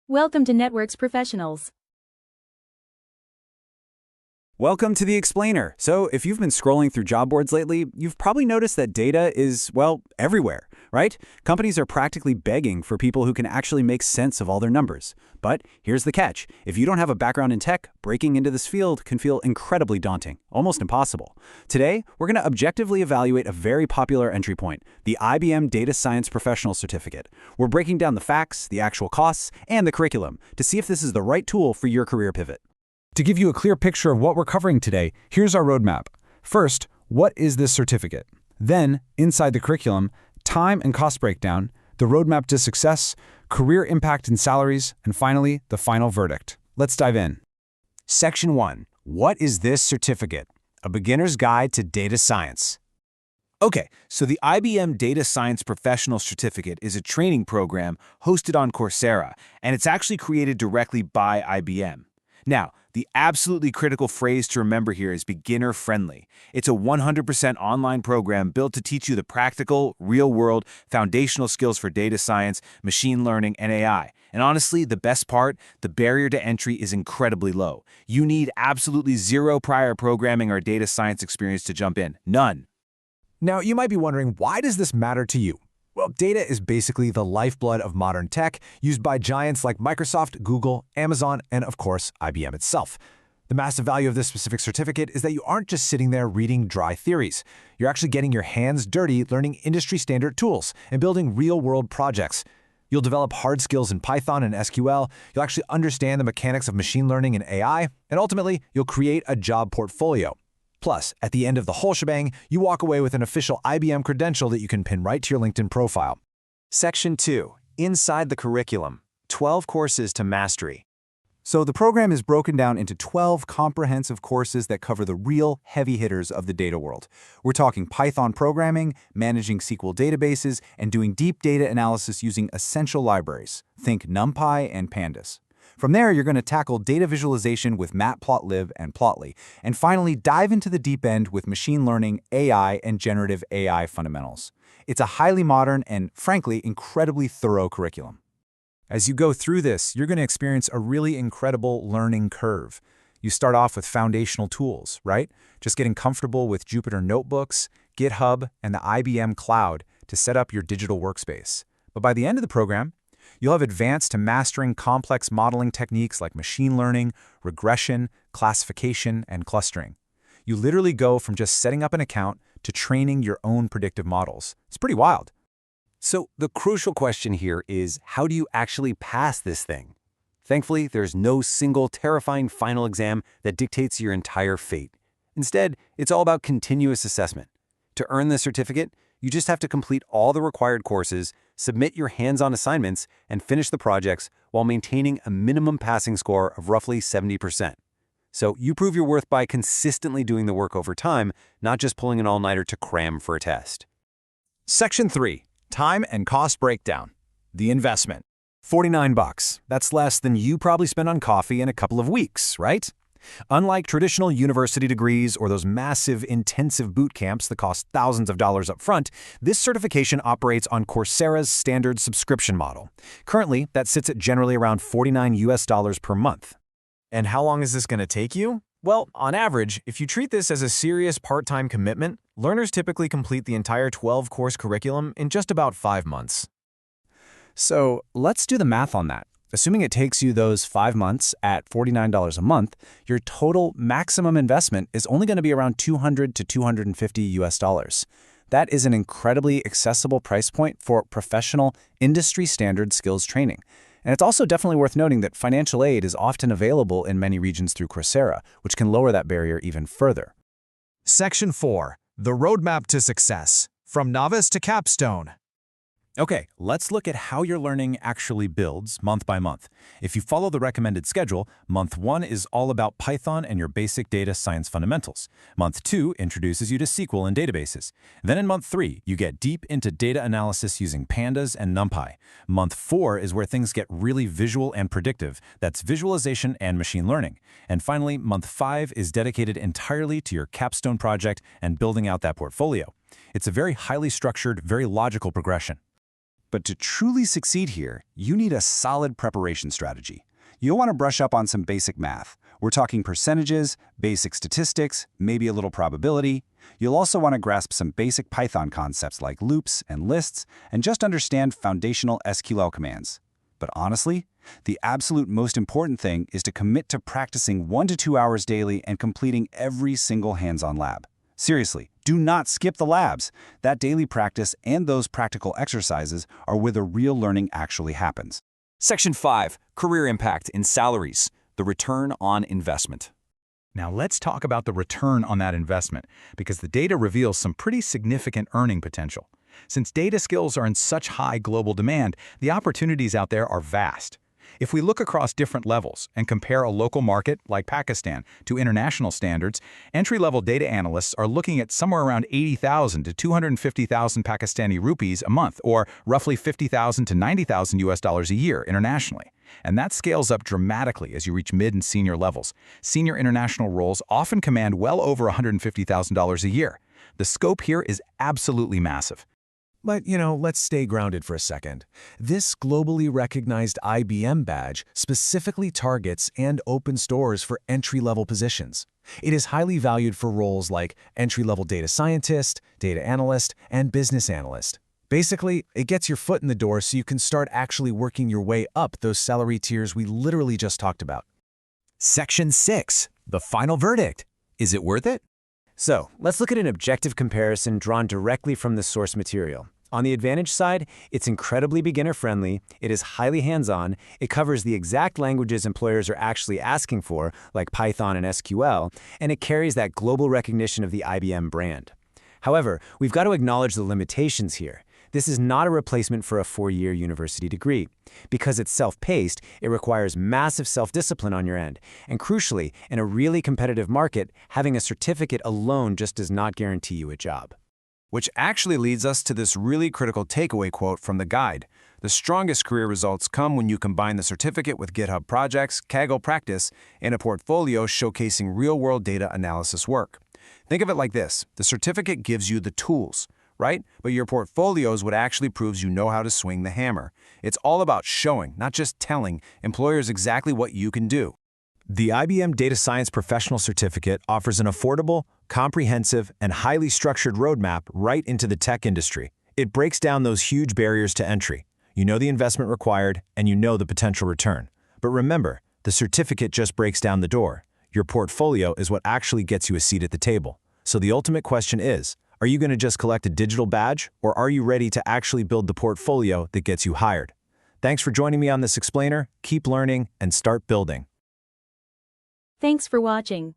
Welcome to Networks Professionals. Welcome to The Explainer. So if you've been scrolling through job boards lately, you've probably noticed that data is, well, everywhere, right? Companies are practically begging for people who can actually make sense of all their numbers. But here's the catch. If you don't have a background in tech, breaking into this field can feel incredibly daunting, almost impossible. Today, we're going to objectively evaluate a very popular entry point, the IBM Data Science Professional Certificate. We're breaking down the facts, the actual costs, and the curriculum to see if this is the right tool for your career pivot. To give you a clear picture of what we're covering today, here's our roadmap. First, what is this certificate? Then, inside the curriculum, time and cost breakdown, the roadmap to success, career impact and salaries, and finally, the final verdict. Let's dive in. Section 1. What is this certificate? A beginner's guide to data science. Okay, so the IBM Data Science Professional Certificate is a training program hosted on Coursera, and it's actually created directly by IBM. Now, the absolutely critical phrase to remember here is beginner-friendly. It's a 100% online program built to teach you the practical, real-world, foundational skills for data science, machine learning, and AI. And honestly, the best part, the barrier to entry is incredibly low. You need absolutely zero prior programming or data science experience to jump in. None. Now, you might be wondering, why does this matter to you? Well, data is basically the lifeblood of modern tech, used by giants like Microsoft, Google, Amazon, and of course, IBM itself. The massive value of this specific certificate is that you aren't just sitting there reading dry theories. You're actually getting your hands dirty learning industry-standard tools and building real-world projects. You'll develop hard skills in Python and SQL, you'll actually understand the mechanics of machine learning and AI, and ultimately, you'll create a job portfolio. Plus, at the end of the whole shebang, you walk away with an official IBM credential that you can pin right to your LinkedIn profile. Section 2. Inside the curriculum. 12 courses to mastery. So the program is broken down into 12 comprehensive courses that cover the real heavy hitters of the data world. We're talking Python programming, managing SQL databases, and doing deep data analysis using essential libraries. Think NumPy and Pandas. From there, you're going to tackle data visualization with Matplotlib and Plotly, and finally dive into the deep end with machine learning, AI, and generative AI fundamentals. It's a highly modern and, frankly, incredibly thorough curriculum. As you go through this, you're going to experience a really incredible learning curve. You start off with foundational tools, right? Just getting comfortable with Jupyter Notebooks, GitHub, and the IBM Cloud to set up your digital workspace. But by the end of the program, you'll have advanced to mastering complex modeling techniques like machine learning, regression, classification, and clustering. You literally go from just setting up an account to training your own predictive models. It's pretty wild. So the crucial question here is, how do you actually pass this thing? Thankfully, there's no single terrifying final exam that dictates your entire fate. Instead, it's all about continuous assessment. To earn this certificate, you just have to complete all the required courses, submit your hands-on assignments, and finish the projects while maintaining a minimum passing score of roughly 70%. So you prove your worth by consistently doing the work over time, not just pulling an all-nighter to cram for a test. Section 3. Time and cost breakdown. The investment. $49. That's less than you probably spend on coffee in a couple of weeks, right? Unlike traditional university degrees or those massive, intensive boot camps that cost thousands of dollars up front, this certification operates on Coursera's standard subscription model. Currently, that sits at generally around $49 per month. And how long is this going to take you? Well, on average, if you treat this as a serious part-time commitment, learners typically complete the entire 12-course curriculum in just about 5 months. So let's do the math on that. Assuming it takes you those 5 months at $49 a month, your total maximum investment is only going to be around $200 to $250. That is an incredibly accessible price point for professional, industry-standard skills training. And it's also definitely worth noting that financial aid is often available in many regions through Coursera, which can lower that barrier even further. Section 4. The Roadmap to Success. From Novice to Capstone. Okay, let's look at how your learning actually builds month by month. If you follow the recommended schedule, month 1 is all about Python and your basic data science fundamentals. Month 2 introduces you to SQL and databases. Then in month 3, you get deep into data analysis using Pandas and NumPy. Month 4 is where things get really visual and predictive. That's visualization and machine learning. And finally, month 5 is dedicated entirely to your capstone project and building out that portfolio. It's a very highly structured, very logical progression. But to truly succeed here, you need a solid preparation strategy. You'll want to brush up on some basic math. We're talking percentages, basic statistics, maybe a little probability. You'll also want to grasp some basic Python concepts like loops and lists, and just understand foundational SQL commands. But honestly, the absolute most important thing is to commit to practicing 1 to 2 hours daily and completing every single hands-on lab. Seriously, do not skip the labs. That daily practice and those practical exercises are where the real learning actually happens. Section 5, Career Impact in Salaries, the Return on Investment. Now let's talk about the return on that investment, because the data reveals some pretty significant earning potential. Since data skills are in such high global demand, the opportunities out there are vast. If we look across different levels and compare a local market like Pakistan to international standards, entry-level data analysts are looking at somewhere around 80,000 to 250,000 Pakistani rupees a month, or roughly 50,000 to 90,000 US dollars a year internationally. And that scales up dramatically as you reach mid and senior levels. Senior international roles often command well over $150,000 a year. The scope here is absolutely massive. But, let's stay grounded for a second. This globally recognized IBM badge specifically targets and opens doors for entry-level positions. It is highly valued for roles like entry-level data scientist, data analyst, and business analyst. Basically, it gets your foot in the door so you can start actually working your way up those salary tiers we literally just talked about. Section 6, the final verdict. Is it worth it? So, let's look at an objective comparison drawn directly from the source material. On the advantage side, it's incredibly beginner-friendly, it is highly hands-on, it covers the exact languages employers are actually asking for, like Python and SQL, and it carries that global recognition of the IBM brand. However, we've got to acknowledge the limitations here. This is not a replacement for a 4-year university degree. Because it's self-paced, it requires massive self-discipline on your end. And crucially, in a really competitive market, having a certificate alone just does not guarantee you a job. Which actually leads us to this really critical takeaway quote from the guide. The strongest career results come when you combine the certificate with GitHub projects, Kaggle practice, and a portfolio showcasing real-world data analysis work. Think of it like this. The certificate gives you the tools, right? But your portfolio is what actually proves you know how to swing the hammer. It's all about showing, not just telling, employers exactly what you can do. The IBM Data Science Professional Certificate offers an affordable, comprehensive, and highly structured roadmap right into the tech industry. It breaks down those huge barriers to entry. You know the investment required, and you know the potential return. But remember, the certificate just breaks down the door. Your portfolio is what actually gets you a seat at the table. So the ultimate question is, are you going to just collect a digital badge, or are you ready to actually build the portfolio that gets you hired? Thanks for joining me on this explainer. Keep learning and start building. Thanks for watching.